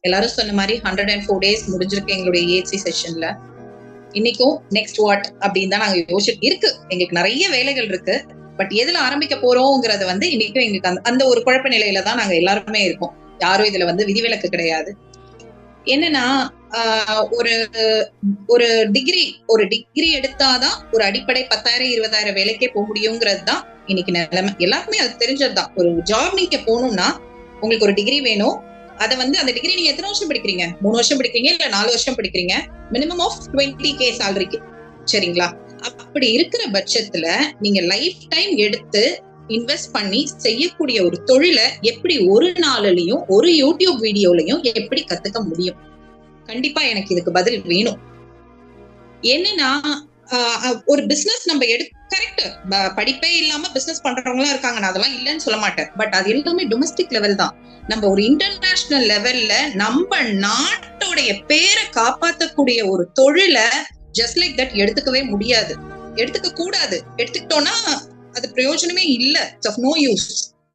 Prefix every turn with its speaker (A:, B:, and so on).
A: எல்லாரும் சொன்ன மாதிரி 104 days முடிஞ்சிருக்கு எங்களுடைய EHC செஷன்ல. இன்னைக்கும் நெக்ஸ்ட் வாட் அப்படின்னு தான் நாங்க யோசிச்சுட்டு இருக்கு. எங்களுக்கு நிறைய வேலைகள் இருக்கு. பட் எதுல ஆரம்பிக்க போறோம்ங்கறத இன்னைக்கும் எங்களுக்கு அந்த ஒரு குழப்ப நிலையில தான் நாங்க எல்லாருமே இருக்கோம். யாரும் இதுல விதிவிலக்கு கிடையாது. என்னன்னா ஒரு ஒரு டிகிரி எடுத்தாதான் ஒரு அடிப்படை 10,000 20,000 வேலைக்கே போக முடியுங்கிறது தான் இன்னைக்கு நிலைமை. எல்லாருக்குமே அது தெரிஞ்சதுதான். ஒரு ஜாப் நீங்க போகணும்னா உங்களுக்கு ஒரு டிகிரி வேணும். அதை அந்த டிகிரி நீங்க எத்தனை வருஷம் படிக்கிறீங்க? 3 வருஷம் படிக்கிறீங்க, இல்ல 4 வருஷம் படிக்கிறீங்க. மினிமம் ஆஃப் 20K சேலரிக்கு. சரிங்களா? அப்படி இருக்கிற பட்சத்துல நீங்க லைஃப் டைம் எடுத்து இன்வெஸ்ட் பண்ணி செய்யக்கூடிய ஒரு தொழிலை எப்படி ஒரு நாளிலையும் ஒரு யூடியூப் வீடியோலையும் எப்படி கத்துக்க முடியும்? கண்டிப்பா எனக்கு இதுக்கு பதில் வேணும். என்னன்னா ஒரு பிசினஸ் நம்ம கரெக்ட், படிப்பே இல்லாம பிசினஸ் பண்றவங்க இருக்காங்க, நான் அதெல்லாம் இல்லைன்னு சொல்ல மாட்டேன். பட் அது எல்லாமே டொமஸ்டிக் லெவல் தான். நம்ம ஒரு இன்டர்நேஷனல் லெவல்ல நம்ம நாட்டோடைய பேரை காப்பாற்றக்கூடிய ஒரு தொழிலை ஜஸ்ட் லைக் தட் எடுத்துக்கவே முடியாது, எடுத்துக்க கூடாது. எடுத்துக்கிட்டோம்னா அது பிரயோஜனமே இல்ல, இட்ஸ் ஆஃப் நோ யூஸ்.